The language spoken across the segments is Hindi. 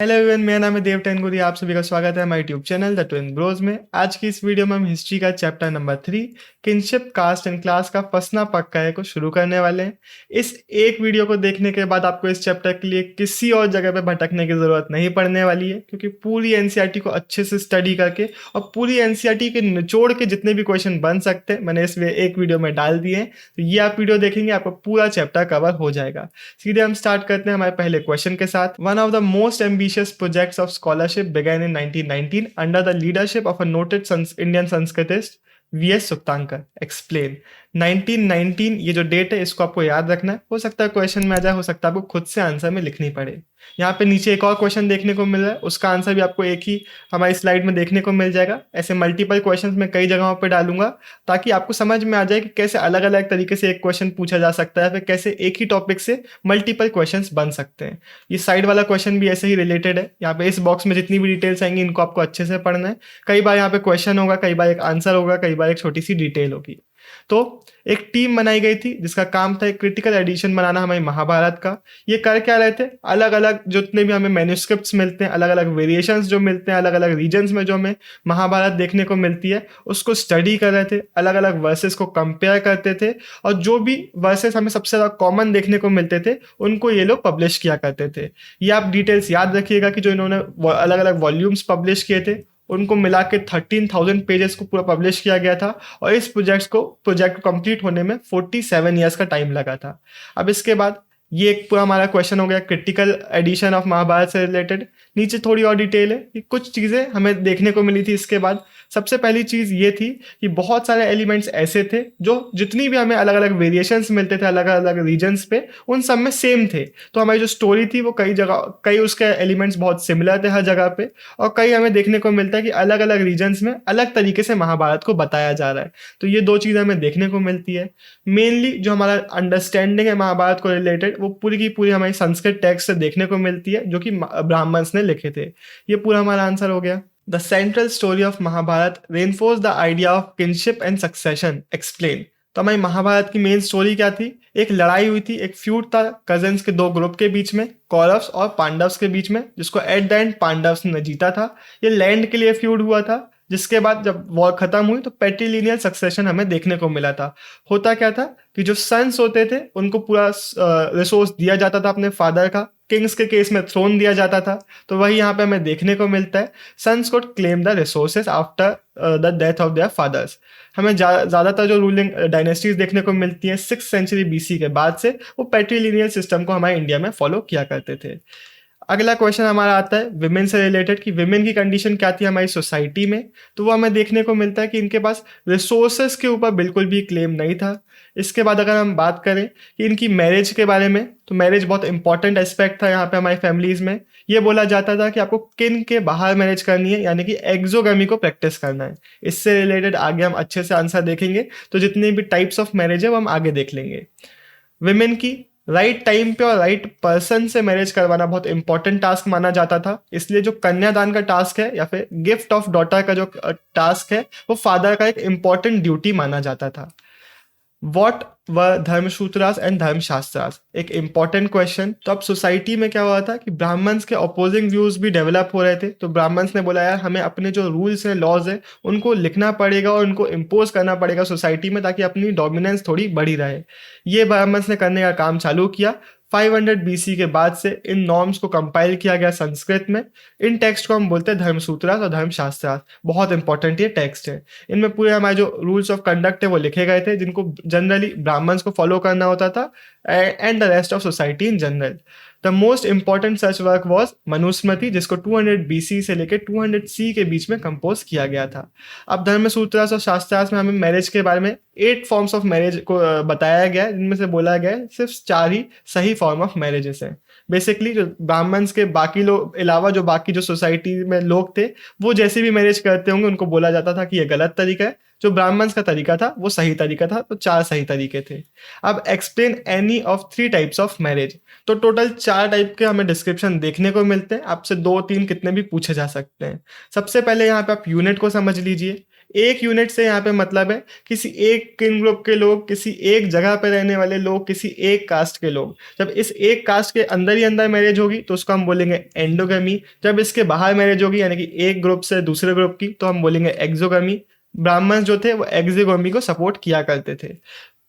हेलो एवरीवन, मेरा नाम है देव टेनगुरी। आप सभी का स्वागत है हमारे YouTube channel the twin bros में। आज की इस वीडियो में हम हिस्ट्री का chapter number 3 kinship caste and class का फसना पक्का है को शुरू करने वाले हैं। इस एक वीडियो को देखने के बाद आपको इस चैप्टर के लिए किसी और जगह पे भटकने की जरूरत नहीं पड़ने वाली है, क्योंकि पूरी एनसीईआरटी को अच्छे से स्टडी करके और पूरी एनसीईआरटी के निचोड़ के जितने भी क्वेश्चन बन सकते हैं मैंने इस एक वीडियो में डाल दिए हैं। तो ये आप वीडियो देखेंगे आपको पूरा चैप्टर कवर हो जाएगा। सीधे हम स्टार्ट करते हैं हमारे पहले क्वेश्चन के साथ। One of the most ambitious projects of scholarship began in 1919 under the leadership of a noted Indian Sanskritist VS Sukthankar. Explain. 1919 ये जो डेट है इसको आपको याद रखना है। हो सकता है क्वेश्चन में आ जाए, हो सकता है आपको खुद से आंसर में लिखनी पड़े। यहाँ पे नीचे एक और क्वेश्चन देखने को मिल रहा है, उसका आंसर भी आपको एक ही हमारी स्लाइड में देखने को मिल जाएगा। ऐसे मल्टीपल क्वेश्चंस मैं कई जगहों पे डालूंगा ताकि आपको समझ में आ जाए कि कैसे अलग अलग तरीके से एक क्वेश्चन पूछा जा सकता है, फिर कैसे एक ही टॉपिक से मल्टीपल क्वेश्चंस बन सकते हैं। ये साइड वाला क्वेश्चन भी ऐसे ही रिलेटेड है। यहाँ पे इस बॉक्स में जितनी भी डिटेल्स आएंगी इनको आपको अच्छे से पढ़ना है। कई बार यहाँ पे क्वेश्चन होगा, कई बार एक आंसर होगा, कई बार एक छोटी सी डिटेल होगी। तो एक टीम बनाई गई थी जिसका काम था एक क्रिटिकल एडिशन बनाना हमारी महाभारत का। ये कर क्या रहे थे, अलग अलग जितने भी हमें मैन्युस्क्रिप्ट्स मिलते हैं, अलग अलग वेरिएशंस जो मिलते हैं, अलग अलग रीजन्स में जो हमें महाभारत देखने को मिलती है उसको स्टडी कर रहे थे, अलग अलग वर्सेस को कंपेयर करते थे और जो भी वर्सेस हमें सबसे ज़्यादा कॉमन देखने को मिलते थे उनको ये लोग पब्लिश किया करते थे। ये आप डिटेल्स याद रखिएगा कि जो इन्होंने अलग अलग वॉल्यूम्स पब्लिश किए थे उनको मिला के 13,000 पेजेस को पूरा पब्लिश किया गया था और इस प्रोजेक्ट को कंप्लीट होने में 47 ईयर्स का टाइम लगा था। अब इसके बाद ये एक पूरा हमारा क्वेश्चन हो गया क्रिटिकल एडिशन ऑफ महाभारत से रिलेटेड। नीचे थोड़ी और डिटेल है कि कुछ चीज़ें हमें देखने को मिली थी। इसके बाद सबसे पहली चीज़ ये थी कि बहुत सारे एलिमेंट्स ऐसे थे जो जितनी भी हमें अलग अलग वेरिएशंस मिलते थे अलग अलग रीजन्स पे उन सब में सेम थे। तो हमारी जो स्टोरी थी वो कई उसके एलिमेंट्स बहुत सिमिलर थे हर जगह पे, और कई हमें देखने को मिलता है कि अलग अलग रीजन्स में अलग तरीके से महाभारत को बताया जा रहा है। तो ये दो चीज़ें हमें देखने को मिलती है। मेनली जो हमारा अंडरस्टैंडिंग है महाभारत को रिलेटेड वो पूरी की पूरी हमारी संस्कृत टेक्स्ट से देखने को मिलती है जो कि ब्राह्मण्स ने लिखे थे। ये पूरा हमारा आंसर हो गया। The central story of Mahabharata reinforce the idea of kinship and succession. Explain. तो हमारी महाभारत की मेन स्टोरी क्या थी, एक लड़ाई हुई थी, एक फ्यूड था कजिन्स के दो ग्रुप के बीच में, कौरव्स और पांडव्स के बीच में, जिसको एट द एंड पांडव्स ने जीता था। ये लैंड के लिए फ्यूड हुआ था, जिसके बाद जब वॉर खत्म हुई तो पैट्रीलिनियल सक्सेशन हमें देखने को मिला था। होता क्या था कि जो सन्स होते थे उनको पूरा रिसोर्स दिया जाता था अपने फादर का। किंग्स के केस में थ्रोन दिया जाता था। तो वही यहाँ पे हमें देखने को मिलता है, sons could claim the resources after the death of their fathers. हमें ज़्यादातर जो रूलिंग डायनेस्टीज देखने को मिलती हैं 6th सेंचुरी बीसी के बाद से, वो पैट्रीलिनियल सिस्टम को हमारे इंडिया में फॉलो किया करते थे। अगला क्वेश्चन हमारा आता है विमेन से रिलेटेड कि विमेन की कंडीशन क्या थी हमारी सोसाइटी में। तो वो हमें देखने को मिलता है कि इनके पास रिसोर्सेज के ऊपर बिल्कुल भी क्लेम नहीं था। इसके बाद अगर हम बात करें कि इनकी मैरिज के बारे में, तो मैरिज बहुत इंपॉर्टेंट एस्पेक्ट था यहाँ पे हमारी फैमिलीज में। ये बोला जाता था कि आपको किन के बाहर मैरिज करनी है, यानी कि एक्सोगमी को प्रैक्टिस करना है। इससे रिलेटेड आगे हम अच्छे से आंसर देखेंगे, तो जितने भी टाइप्स ऑफ मैरिज है वो हम आगे देख लेंगे। विमेन की राइट टाइम पे और राइट पर्सन से मैरिज करवाना बहुत इंपॉर्टेंट टास्क माना जाता था। इसलिए जो कन्यादान का टास्क है या फिर गिफ्ट ऑफ डॉटर का जो टास्क है वो फादर का एक इंपॉर्टेंट ड्यूटी माना जाता था। वॉट व धर्मसूत्रास एंड धर्मशास्त्रास, एक इंपॉर्टेंट क्वेश्चन। तो अब सोसाइटी में क्या हुआ था कि ब्राह्मण्स के अपोजिंग व्यूज भी डेवलप हो रहे थे। तो ब्राह्मण्स ने बोला यार हमें अपने जो रूल्स हैं लॉज है उनको लिखना पड़ेगा और उनको इम्पोज करना पड़ेगा सोसाइटी में, ताकि अपनी डोमिनेंस थोड़ी बढ़ी रहे। ये ब्राह्मण्स ने करने का काम चालू किया। 500 बीसी के बाद से इन नॉर्म्स को कंपाइल किया गया संस्कृत में। इन टेक्स्ट को हम बोलते हैं धर्मसूत्रास और धर्मशास्त्रास। बहुत इंपॉर्टेंट ये टेक्स्ट है। इनमें पूरे हमारे जो रूल्स ऑफ कंडक्ट है वो लिखे गए थे, जिनको जनरली ब्राह्मण्स को फॉलो करना होता था and the rest of society in general. The most important search work was Manusmriti, जिसको 200 बीसी से लेकर 200 सी के बीच में कंपोज किया गया था। अब धर्मसूत्रास और शास्त्रास में हमें मैरिज के बारे में 8 फॉर्म्स ऑफ मैरिज को बताया गया है, जिनमें से बोला गया है सिर्फ 4 ही सही फॉर्म ऑफ मैरिजेस हैं। बेसिकली जो ब्राह्मण्स के बाकी लोग अलावा जो बाकी जो सोसाइटी में लोग थे वो जैसे भी मैरिज करते होंगे उनको बोला जाता था कि ये गलत तरीका है। जो ब्राह्मण्स का तरीका था वो सही तरीका था। तो 4 सही तरीके थे। अब explain any of 3 types of marriage. तो टोटल 4 टाइप के हमें डिस्क्रिप्शन देखने को मिलते हैं। आपसे 2-3 कितने भी पूछे जा सकते हैं। सबसे पहले यहाँ पे आप यूनिट को समझ लीजिए। एक यूनिट से यहाँ पे मतलब है किसी एक किन ग्रुप के लोग, किसी एक जगह पे रहने वाले लोग, किसी एक कास्ट के लोग। जब इस एक कास्ट के अंदर ही अंदर मैरिज होगी तो उसको हम बोलेंगे एंडोगमी। जब इसके बाहर मैरिज होगी यानी कि एक ग्रुप से दूसरे ग्रुप की तो हम बोलेंगे एक्सोगमी। ब्राह्मण जो थे वो एक्सोगमी को सपोर्ट किया करते थे।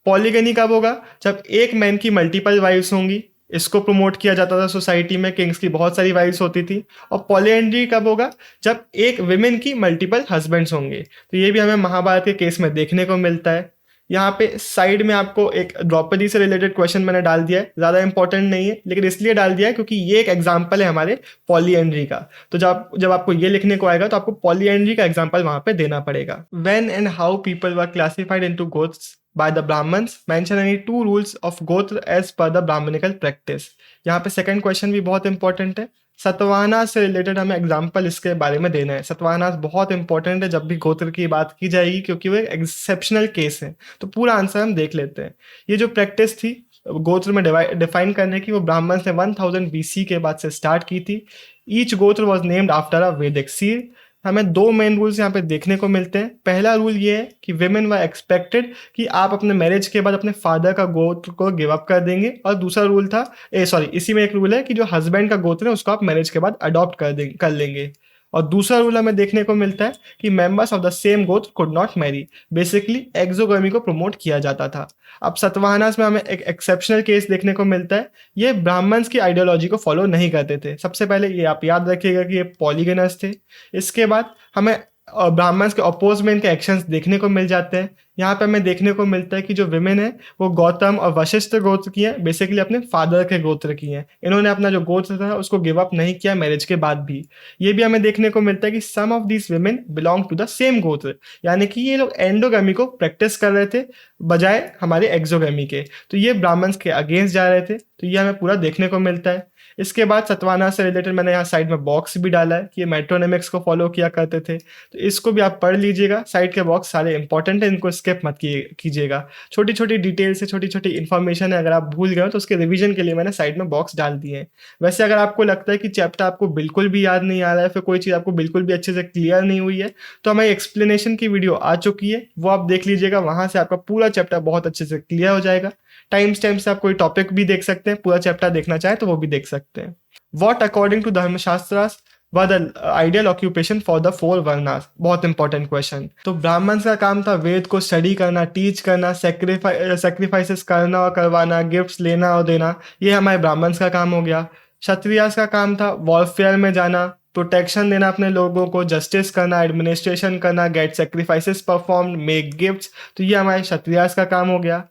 पॉलीगनी कब होगा? जब एक मैन की मल्टीपल वाइफ्स होंगी, इसको प्रमोट किया जाता था सोसाइटी में, किंग्स की बहुत सारी वाइफ्स होती थी। और पॉलीएंड्री कब होगा? जब एक विमेन की मल्टीपल हस्बैंड्स होंगे। तो ये भी हमें महाभारत के केस में देखने को मिलता है। यहाँ पे साइड में आपको एक द्रौपदी से रिलेटेड क्वेश्चन मैंने डाल दिया है, ज़्यादा इंपॉर्टेंट नहीं है लेकिन इसलिए डाल दिया है क्योंकि ये एक एग्जाम्पल है हमारे पॉलीएंड्री का। तो जब आपको ये लिखने को आएगा तो आपको पॉलीएंड्री का एग्जाम्पल वहां पे देना पड़ेगा। When and how people were classified into gotras by the Brahmins, mention any two rules of Gotra as per the Brahminical practice। यहाँ पे सेकंड क्वेश्चन भी बहुत इंपॉर्टेंट है। सतवाहना से रिलेटेड हमें एग्जाम्पल इसके बारे में देना है। सतवाहना बहुत इंपॉर्टेंट है जब भी गोत्र की बात की जाएगी क्योंकि वो एक एक्सेप्शनल केस है। तो पूरा आंसर हम देख लेते हैं। ये जो प्रैक्टिस थी गोत्र में डिफाइन करने की, वो ब्राह्मण्स ने 1000 BC के बाद से स्टार्ट की थी। ईच गोत्र वॉज नेम्ड आफ्टर अ वैदिक सीर। हमें दो मेन रूल्स यहाँ पे देखने को मिलते हैं। पहला रूल ये है कि विमेन वर एक्सपेक्टेड कि आप अपने मैरिज के बाद अपने फादर का गोत्र को गिव अप कर देंगे। और दूसरा रूल था इसी में एक रूल है कि जो हस्बैंड का गोत्र है उसको आप मैरिज के बाद अडॉप्ट कर लेंगे। और दूसरा रूल हमें देखने को मिलता है कि मेंबर्स ऑफ द सेम गोत्र कुड नॉट मैरी। बेसिकली एक्सोगमी को प्रमोट किया जाता था। अब सतवाहनास में हमें एक एक्सेप्शनल केस देखने को मिलता है। ये ब्राह्मण्स की आइडियोलॉजी को फॉलो नहीं करते थे। सबसे पहले ये आप याद रखिएगा कि ये पॉलीगेनस थे। इसके बाद हमें ब्राह्मण्स के अपोज में इनके एक्शंस देखने को मिल जाते हैं। यहाँ पे हमें देखने को मिलता है कि जो विमेन है वो गौतम और वशिष्ठ गोत्र की है, बेसिकली अपने फादर के गोत्र की हैं। इन्होंने अपना जो गोत्र था उसको गिव अप नहीं किया मैरिज के बाद भी। ये भी हमें देखने को मिलता है कि some of these women belong to the same gotra, यानी कि ये लोग एंडोगमी को प्रैक्टिस कर रहे थे बजाय हमारे एक्सोगमी के। तो ये ब्राह्मण्स के अगेंस्ट जा रहे थे। तो ये हमें पूरा देखने को मिलता है। इसके बाद सतवाहना से रिलेटेड मैंने यहाँ साइड में बॉक्स भी डाला है कि ये मेट्रोनिमिक्स को फॉलो किया करते थे। तो इसको भी आप पढ़ लीजिएगा। साइड के बॉक्स सारे इंपॉर्टेंट है, इनको स्किप मत कीजिएगा। छोटी छोटी डिटेल से छोटी छोटी इन्फॉर्मेशन है, अगर आप भूल गए हो तो उसके रिवीजन के लिए मैंने साइड में बॉक्स डाल दिए हैं। वैसे अगर आपको लगता है कि चैप्टर आपको बिल्कुल भी याद नहीं आ रहा है, फिर कोई चीज़ आपको बिल्कुल भी अच्छे से क्लियर नहीं हुई है, तो हमारी एक्सप्लेनेशन की वीडियो आ चुकी है, वो आप देख लीजिएगा। वहाँ से आपका पूरा चैप्टर बहुत अच्छे से क्लियर हो जाएगा। टाइम स्टैम्प से आप कोई टॉपिक भी देख सकते हैं, पूरा चैप्टर देखना चाहे तो वो भी देख सकते हैं। What according to धर्मशास्त्रास were the ideal occupation for the four varnas? बहुत इंपॉर्टेंट क्वेश्चन। तो ब्राह्मण्स का काम था वेद को स्टडी करना, टीच करना, सेक्रीफाइसेस करना और करवाना, गिफ्ट्स लेना और देना, ये हमारे ब्राह्मण्स का काम हो गया। क्षत्रियास का काम था वॉरफेयर में जाना, प्रोटेक्शन देना अपने लोगों को, जस्टिस करना, एडमिनिस्ट्रेशन करना, get sacrifices perform, make gifts. तो ये हमारे क्षत्रियास का काम हो गया।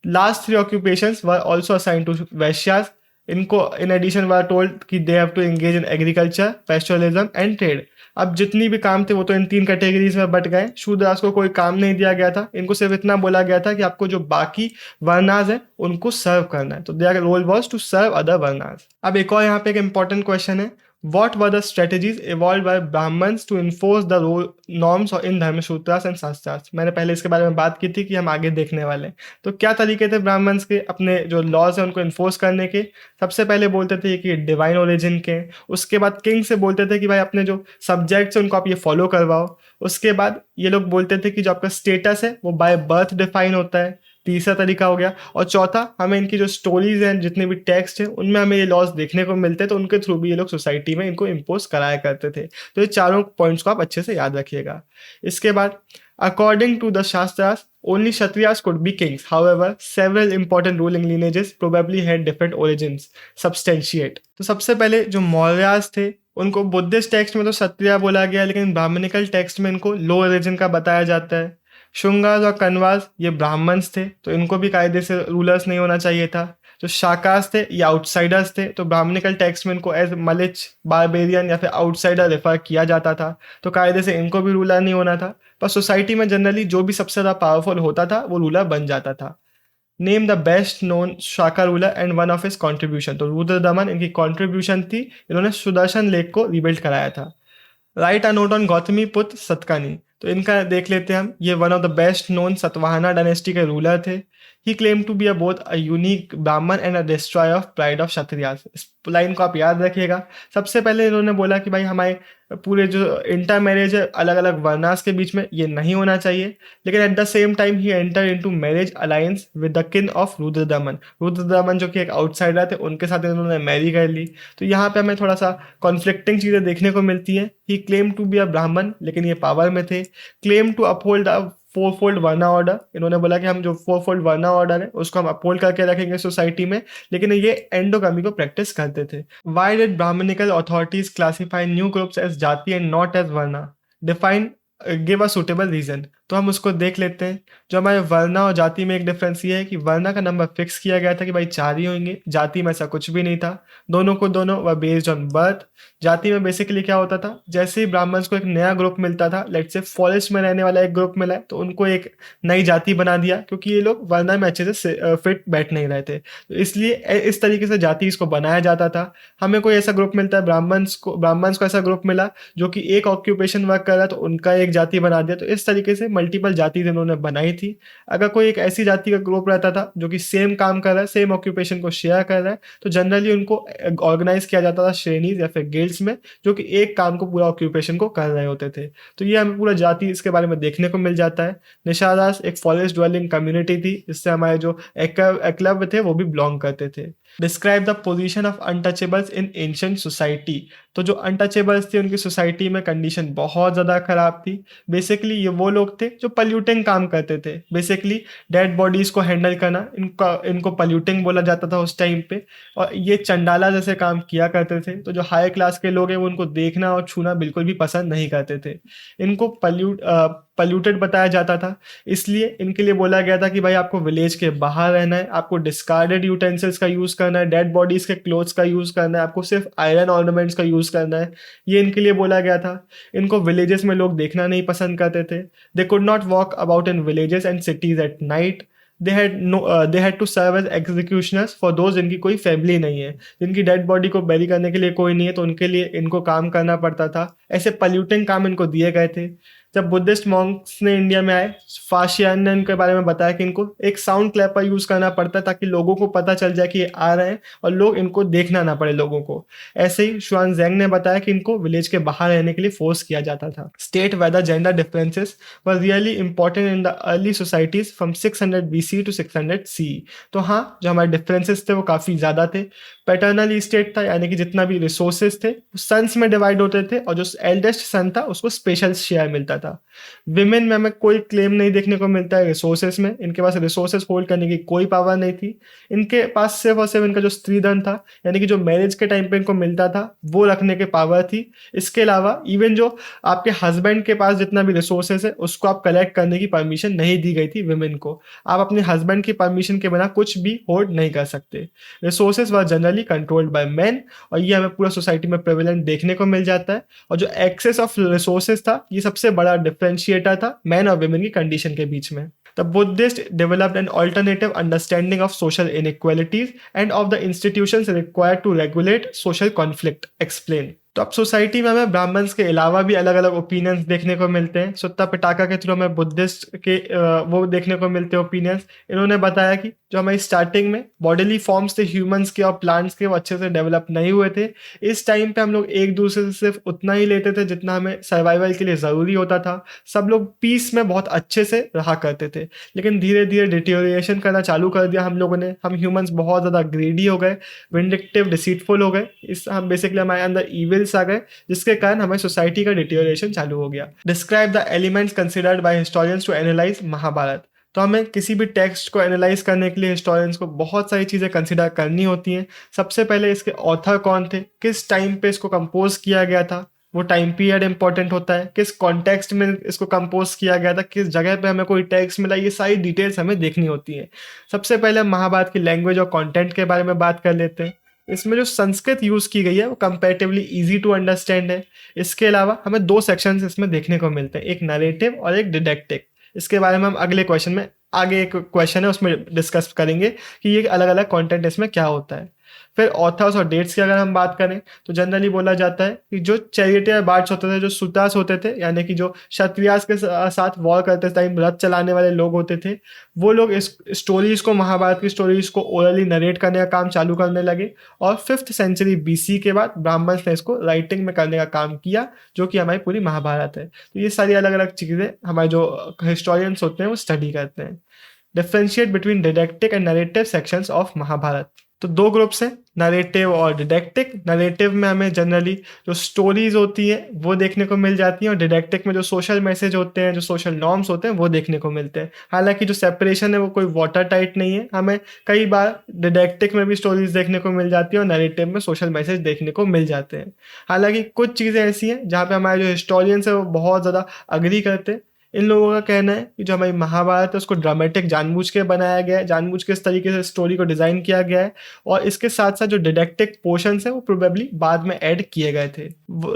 Last three occupations were also assign to Vaishyas. इनको इन एडिशन वर टोल्ड कि they have to engage in agriculture, pastoralism and trade. अब जितनी भी काम थे वो तो इन तीन कैटेगरीज में बट गए। शूद्रास को कोई काम नहीं दिया गया था। इनको सिर्फ इतना बोला गया था कि आपको जो बाकी वर्नाज है उनको सर्व करना है। तो their role was to serve other varnas. अब एक और यहाँ पे एक इंपॉर्टेंट क्वेश्चन है, What were the strategies evolved by Brahmins to enforce the norms in Dharmasutras and Shastras? मैंने पहले इसके बारे में बात की थी कि हम आगे देखने वाले हैं। तो क्या तरीके थे ब्राह्मण्स के अपने जो लॉज हैं उनको इन्फोर्स करने के? सबसे पहले बोलते थे कि डिवाइन ओरिजिन के। उसके बाद किंग से बोलते थे कि भाई अपने जो सब्जेक्ट्स हैं उनको आप ये फॉलो करवाओ। उसके बाद ये लोग बोलते थे कि जो आपका स्टेटस है वो बाय बर्थ डिफाइन होता है। तीसरा तरीका हो गया। और चौथा, हमें इनकी जो स्टोरीज हैं, जितने भी टेक्स्ट हैं, उनमें हमें ये लॉज देखने को मिलते हैं। तो उनके थ्रू भी ये लोग सोसाइटी में इनको इम्पोज कराया करते थे। तो ये चारों पॉइंट्स को आप अच्छे से याद रखिएगा। इसके बाद according to the shastras only Kshatriyas could be kings. However, several important ruling lineages probably had different origins. Substantiate. तो सबसे पहले जो मौर्यास थे उनको बुद्धिस्ट टेक्स्ट में तो क्षत्रिय बोला गया, लेकिन ब्राह्मणिकल टेक्स्ट में इनको लो ओरिजिन का बताया जाता है। शुंगास और कन्वास ये ब्राह्मण्स थे, तो इनको भी कायदे से रूलर्स नहीं होना चाहिए था। जो शाकास थे ये आउटसाइडर्स थे, तो ब्राह्मणिकल टेक्स्ट में इनको एज मलिच, बारबेरियन या फिर आउटसाइडर रेफर किया जाता था। तो कायदे से इनको भी रूलर नहीं होना था। पर सोसाइटी में जनरली जो भी सबसे ज़्यादा पावरफुल होता था वो रूलर बन जाता था। Name the best known Shaka ruler and one of his contribution. तो रुद्रदमन इनकी कॉन्ट्रीब्यूशन थी, इन्होंने सुदर्शन लेक को रिबिल्ड कराया था। Write a note on Gautamiputra Satakarni. तो इनका देख लेते हैं हम। ये one of the best known Satavahana dynasty के रूलर थे। He claim to be both a unique Brahmin and a destroyer of pride of Kshatriyas. Line को आप याद रखिएगा। सबसे पहले इन्होंने बोला कि भाई हमारे पूरे जो इंटर मैरिज है अलग अलग वर्नास के बीच में ये नहीं होना चाहिए, लेकिन at the same time he enter into marriage alliance with the किन ऑफ रुद्रदमन। रुद्रदमन जो कि एक आउटसाइडर थे, उनके साथ इन्होंने मैरी कर ली। तो यहाँ पे हमें थोड़ा सा कॉन्फ्लिक्टिंग चीज़ें देखने को मिलती हैं। He claim to be a Brahmin, लेकिन ये पावर में थे। Claim to uphold the four fold varna order, इन्होंने बोला कि हम जो फोर फोल्ड वर्ना ऑर्डर है उसको हम अपहोल्ड करके रखेंगे सोसाइटी में, लेकिन ये एंडोगमी को प्रैक्टिस करते थे। Why did Brahminical authorities classify new groups as जाति and not as Verna? Define, give a suitable reason। तो हम उसको देख लेते हैं। जो हमारे वर्ना और जाति में एक डिफरेंस ये है कि वर्ना का नंबर फिक्स किया गया था कि भाई 4 ही होंगे, जाति में ऐसा कुछ भी नहीं था। दोनों को दोनों व बेस्ड ऑन बर्थ। जाति में बेसिकली क्या होता था, जैसे ही ब्राह्मण्स को एक नया ग्रुप मिलता था, लेट्स से फॉरेस्ट में रहने वाला एक ग्रुप मिला है, तो उनको एक नई जाति बना दिया, क्योंकि ये लोग वर्ना में अच्छे से फिट बैठ नहीं रहे थे, तो इसलिए इस तरीके से जाति इसको बनाया जाता था। हमें कोई ऐसा ग्रुप मिलता है, ब्राह्मण्स को ऐसा ग्रुप मिला जो कि एक ऑक्यूपेशन वर्क कर रहा है, तो उनका एक जाति बना दिया। तो इस तरीके से मल्टीपल जाति इन्होंने बनाई थी। अगर कोई एक ऐसी जाति का ग्रुप रहता था जो कि सेम काम कर रहा है, सेम ऑक्यूपेशन को शेयर कर रहा है, तो जनरली उनको ऑर्गेनाइज किया जाता था श्रेणीज या फिर गिल्ड्स में, जो कि एक काम को, पूरा ऑक्यूपेशन को कर रहे होते थे। तो ये हमें पूरा जाति इसके बारे में देखने को मिल जाता है। निषादास एक फॉरेस्ट ड्वेलिंग कम्युनिटी थी, जिससे हमारे जो एकलव्य थे वो भी बिलोंग करते थे। Describe the position of untouchables in ancient society. तो जो अनटचेबल्स थे उनकी सोसाइटी में कंडीशन बहुत ज़्यादा खराब थी। बेसिकली ये वो लोग थे जो पल्यूटिंग काम करते थे। बेसिकली डेड बॉडीज़ को हैंडल करना, इनको पल्यूटिंग बोला जाता था उस टाइम पे, और ये चंडाला जैसे काम किया करते थे। तो जो हाई क्लास के लोग हैं वो उनको देखना और छूना बिल्कुल भी पसंद नहीं करते थे। इनको पल्यूटेड बताया जाता था, इसलिए इनके लिए बोला गया था कि भाई आपको विलेज के बाहर रहना है, आपको डिस्कार्डेड यूटेंसिल्स का यूज़ करना है, डेड बॉडीज़ के क्लोथ्स का यूज़ करना है, आपको सिर्फ आयरन ऑर्नामेंट्स का यूज़ करना है। ये इनके लिए बोला गया था। इनको विलेजेस में लोग देखना नहीं पसंद करते थे। They could not walk about in villages and cities at night. They had to serve as executioners for those जिनकी कोई फैमिली नहीं है, जिनकी डेड बॉडी को बैरी करने के लिए कोई नहीं है, तो उनके लिए इनको काम करना पड़ता था। ऐसे पल्यूटिंग काम इनको दिए गए थे। जब बुद्धिस्ट मॉन्क्स ने इंडिया में आए, फाशियान ने इनके बारे में बताया कि इनको एक साउंड क्लैपर यूज़ करना पड़ता है ताकि लोगों को पता चल जाए कि ये आ रहे हैं और लोग इनको देखना ना पड़े लोगों को। ऐसे ही शुआनजेंग ने बताया कि इनको विलेज के बाहर रहने के लिए फोर्स किया जाता था। State whether gender differences were really important in the early societies from 600 BC to 600 CE। तो हाँ, जो हमारे डिफरेंसेस थे वो काफ़ी ज़्यादा थे। पैटर्नल स्टेट था, यानी कि जितना भी रिसोर्सेज थे वो सन्स में डिवाइड होते थे, और जो एल्डेस्ट सन था उसको स्पेशल शेयर मिलता था। विमेन में हमें कोई क्लेम नहीं देखने को मिलता है रिसोर्सेज में। इनके पास रिसोर्सेज होल्ड करने की कोई पावर नहीं थी। इनके पास सिर्फ और सिर्फ इनका जो स्त्रीधन था, यानी कि जो मैरिज के टाइम पे इनको मिलता था, वो रखने के पावर थी। इसके अलावा इवन जो आपके हस्बैंड के पास जितना भी रिसोर्सेज है उसको आप कलेक्ट करने की परमिशन नहीं दी गई थी विमेन को। आप अपने हस्बैंड की परमिशन के बिना कुछ भी होल्ड नहीं कर सकते। Resources were generally controlled by man, और ये हमें पूरा सोसाइटी में प्रेवलेंट देखने को मिल जाता है। और जो एक्सेस ऑफ रिसोर्सेज था, ये सबसे बड़ा डिफरेंशिएटर था मैन और वुमेन की कंडीशन के बीच में। The Buddhists developed an alternative understanding of social inequalities and of the institutions required to regulate social conflict. Explain. तो अब सोसाइटी में हमें ब्राह्मण्स के अलावा भी अलग अलग ओपिनियंस देखने को मिलते हैं। सुत्ता पिटाका के थ्रू हमें बुद्धिस्ट के वो देखने को मिलते हैं ओपिनियंस। इन्होंने बताया कि जो हमारी स्टार्टिंग में बॉडीली फॉर्म्स थे ह्यूमंस के और प्लांट्स के, वो अच्छे से डेवलप नहीं हुए थे। इस टाइम पे हम लोग एक दूसरे से सिर्फ उतना ही लेते थे जितना हमें सर्वाइवल के लिए ज़रूरी होता था। सब लोग पीस में बहुत अच्छे से रहा करते थे, लेकिन धीरे धीरे डिटेरियोरेशन करना चालू कर दिया हम लोगों ने। हम ह्यूमंस बहुत ज़्यादा ग्रीडी हो गए, विंडिक्टिव, डिसीटफुल हो गए। हम बेसिकली हमारे अंदर ईविल्स आ गए, जिसके कारण हमारी सोसाइटी का डिटेरियोरेशन चालू हो गया। Describe the elements considered by historians to analyse Mahabharata. तो हमें किसी भी टेक्स्ट को एनालाइज करने के लिए हिस्टोरियंस को बहुत सारी चीज़ें कंसिडर करनी होती हैं। सबसे पहले इसके ऑथर कौन थे, किस टाइम पे इसको कंपोज किया गया था, वो टाइम पीरियड इंपॉर्टेंट होता है, किस कॉन्टेक्स्ट में इसको कंपोज किया गया था, किस जगह पे हमें कोई टेक्स्ट मिला, ये सारी डिटेल्स हमें देखनी होती हैं। सबसे पहले हम महाभारत की लैंग्वेज और कॉन्टेंट के बारे में बात कर लेते हैं। इसमें जो संस्कृत यूज़ की गई है वो कंपैरेटिवली इजी टू अंडरस्टैंड है। इसके अलावा हमें 2 सेक्शंस इसमें देखने को मिलते हैं, एक नरेटिव और एक डिडेक्टिव। इसके बारे में हम अगले क्वेश्चन में, आगे एक क्वेश्चन है उसमें डिस्कस करेंगे कि ये अलग अलग कंटेंट इसमें क्या होता है। फिर ऑथर्स और डेट्स की अगर हम बात करें तो जनरली बोला जाता है कि जो चैरिटियर बार्ड्स होते थे, जो सुतास होते थे, यानी कि जो क्षत्रियास के साथ वॉर करते टाइम रथ चलाने वाले लोग होते थे, वो लोग इस स्टोरीज को, महाभारत की स्टोरीज को ओरली नरेट करने का काम चालू करने लगे। और 5th सेंचुरी BC के बाद ब्राह्मण्स ने इसको राइटिंग में करने का काम किया, जो कि हमारी पूरी महाभारत है। तो ये सारी अलग अलग चीज़ें हमारे जो हिस्टोरियंस होते हैं वो स्टडी करते हैं। Differentiate between didactic and narrative sections of Mahabharata. तो 2 ग्रुप्स हैं, नरेटिव और डिडक्टिक। नरेटिव में हमें जनरली जो स्टोरीज होती है वो देखने को मिल जाती हैं, और डिडक्टिक में जो सोशल मैसेज होते हैं, जो सोशल नॉर्म्स होते हैं वो देखने को मिलते हैं। हालांकि जो सेपरेशन है वो कोई वाटर टाइट नहीं है, हमें कई बार डिडक्टिक में भी स्टोरीज देखने को मिल जाती है और नरेटिव में सोशल मैसेज देखने को मिल जाते हैं। हालांकि कुछ चीज़ें ऐसी हैं जहाँ पे हमारे जो हिस्टोरियंस है वो बहुत ज़्यादा अग्री करते हैं। इन लोगों का कहना है कि जो हमारी महाभारत है उसको ड्रामेटिक जानबूझ के बनाया गया है, जानबूझ के इस तरीके से स्टोरी को डिज़ाइन किया गया है, और इसके साथ साथ जो डिडक्टिक पोर्शंस हैं वो प्रोबेबली बाद में ऐड किए गए थे।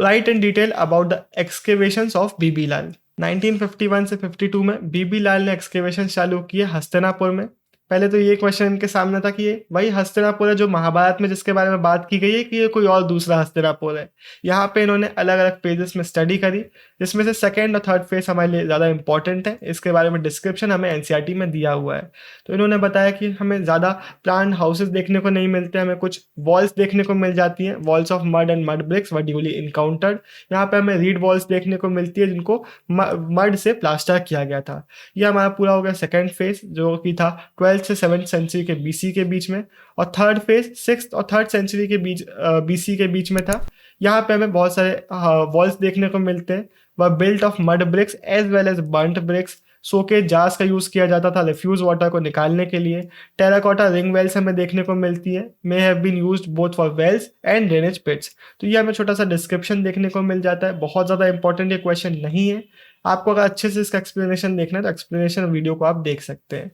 Write in detail about the excavations of BB Lal. 1951 से 52 में बीबी लाल ने एक्सकेवेशन चालू किए हस्तिनापुर में। पहले तो ये क्वेश्चन इनके सामने था कि ये वही हस्तिनापुर है जो महाभारत में जिसके बारे में बात की गई है, कि ये कोई और दूसरा हस्तिनापुर है। यहाँ पे इन्होंने अलग अलग पेजेस में स्टडी करी, जिसमें से 2nd और 3rd फेज हमारे लिए ज़्यादा इंपॉर्टेंट है। इसके बारे में डिस्क्रिप्शन हमें NCERT में दिया हुआ है। तो इन्होंने बताया कि हमें ज़्यादा प्लान हाउसेज देखने को नहीं मिलते, हमें कुछ वॉल्स देखने को मिल जाती हैं। Walls of mud and mud bricks were duly encountered. यहाँ पे हमें रीड वॉल्स देखने को मिलती है जिनको मड से प्लास्टर किया गया था। यह हमारा पूरा हो गया 2nd फेज, जो कि था 12th से 7th सेंचुरी के BC के बीच में। और 3rd फेज 6th और 3rd सेंचुरी के बीच BC के बीच में था। यहाँ पे हमें बहुत सारे वॉल्स देखने को मिलते हैं। वह built of mud bricks as well as burnt bricks. Soakage jars का यूज़ किया जाता था रिफ्यूज वाटर को निकालने के लिए। टेराकोटा रिंग वेल्स हमें देखने को मिलती है, may have been used both for wells and drainage pits. तो ये हमें छोटा सा डिस्क्रिप्शन देखने को मिल जाता है। बहुत ज़्यादा इंपॉर्टेंट ये क्वेश्चन नहीं है। आपको अगर अच्छे से इसका एक्सप्लेनेशन देखना है तो एक्सप्लेनेशन वीडियो को आप देख सकते हैं।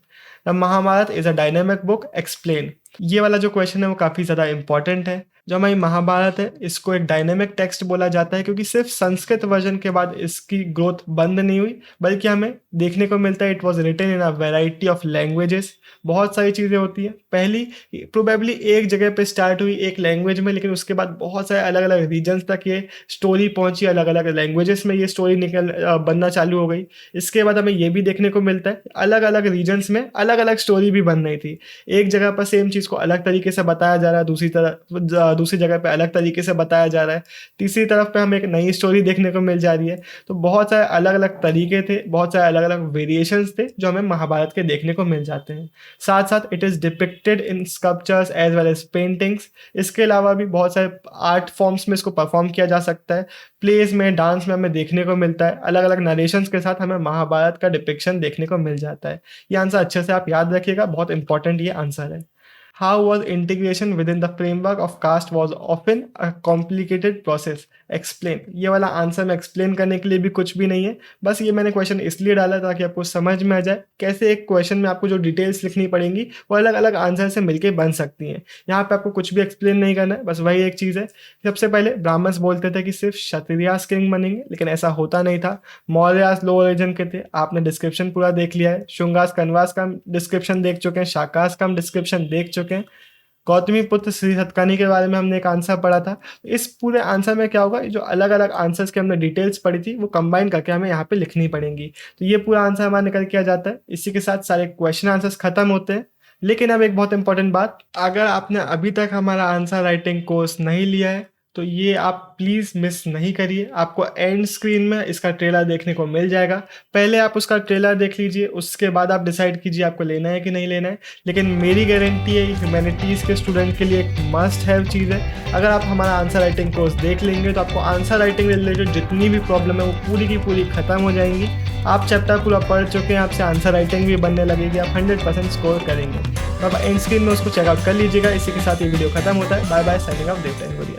The Mahabharata is a dynamic book, explain. ये वाला जो क्वेश्चन है वो काफ़ी ज़्यादा इंपॉर्टेंट है। जो हमारी महाभारत है इसको एक डायनेमिक टेक्स्ट बोला जाता है, क्योंकि सिर्फ संस्कृत वर्जन के बाद इसकी ग्रोथ बंद नहीं हुई, बल्कि हमें देखने को मिलता है it was written in a variety of languages. बहुत सारी चीज़ें होती हैं। पहली प्रोबेबली एक जगह पे स्टार्ट हुई एक लैंग्वेज में, लेकिन उसके बाद बहुत सारे अलग अलग रीजन्स तक ये स्टोरी पहुंची, अलग अलग लैंग्वेजेस में ये स्टोरी बनना चालू हो गई। इसके बाद हमें ये भी देखने को मिलता है अलग अलग रीजन्स में अलग अलग स्टोरी भी बन रही थी। एक जगह पर सेम चीज़ को अलग तरीके से बताया जा रहा है, दूसरी जगह पे अलग तरीके से बताया जा रहा है, तीसरी तरफ पे हमें एक नई स्टोरी देखने को मिल जा रही है। तो बहुत सारे अलग अलग तरीके थे, बहुत सारे अलग अलग वेरिएशंस थे जो हमें महाभारत के देखने को मिल जाते हैं। साथ साथ it is depicted in sculptures as well as paintings. इसके अलावा भी बहुत सारे आर्ट फॉर्म्स में इसको परफॉर्म किया जा सकता है। प्लेज में, डांस में हमें देखने को मिलता है। अलग अलग नरेशंस के साथ हमें महाभारत का डिपिक्शन देखने को मिल जाता है। ये आंसर अच्छे से आप याद रखिएगा, बहुत इंपॉर्टेंट ये आंसर है। How was integration within the framework of caste was often a complicated process. Explain. ये वाला आंसर में एक्सप्लेन करने के लिए भी कुछ भी नहीं है, बस ये मैंने क्वेश्चन इसलिए डाला ताकि आपको समझ में आ जाए कैसे एक क्वेश्चन में आपको जो डिटेल्स लिखनी पड़ेंगी वो अलग अलग आंसर से मिलके बन सकती हैं। यहाँ पे आपको कुछ भी एक्सप्लेन नहीं करना है, बस वही एक चीज़ है। सबसे पहले ब्राह्मण्स बोलते थे कि सिर्फ क्षत्रियास किंग बनेंगे, लेकिन ऐसा होता नहीं था। मौर्यास लो ओरिजिन के थे, आपने डिस्क्रिप्शन पूरा देख लिया है। शुंगास कन्वास का डिस्क्रिप्शन देख चुके हैं, शाकास का डिस्क्रिप्शन देख चुके हैं। गौतमी पुत्र श्री सतकर्णी के बारे में हमने एक आंसर पढ़ा था। इस पूरे आंसर में क्या होगा, जो अलग अलग आंसर्स के हमने डिटेल्स पढ़ी थी वो कंबाइन करके हमें यहाँ पे लिखनी पड़ेंगी। तो ये पूरा आंसर हमारा निकल के आ जाता है। इसी के साथ सारे क्वेश्चन आंसर्स खत्म होते हैं। लेकिन अब एक बहुत इंपॉर्टेंट बात, अगर आपने अभी तक हमारा आंसर राइटिंग कोर्स नहीं लिया है तो ये आप प्लीज़ मिस नहीं करिए। आपको एंड स्क्रीन में इसका ट्रेलर देखने को मिल जाएगा। पहले आप उसका ट्रेलर देख लीजिए, उसके बाद आप डिसाइड कीजिए आपको लेना है कि नहीं लेना है। लेकिन मेरी गारंटी है ह्यूमैनिटीज़ के स्टूडेंट के लिए एक मस्ट हैव चीज़ है। अगर आप हमारा आंसर राइटिंग कोर्स देख लेंगे तो आपको आंसर राइटिंग रिलेटेड जितनी भी प्रॉब्लम है वो पूरी की पूरी ख़त्म हो जाएंगी। आप चैप्टर पूरा पढ़ चुके हैं, आपसे आंसर राइटिंग भी बनने लगेगी, आप 100% स्कोर करेंगे। अब एंड स्क्रीन में उसको चेकआउट कर लीजिएगा। इसी के साथ ये वीडियो खत्म होता है। बाय बाय, साइनिंग ऑफ, देखते हैं।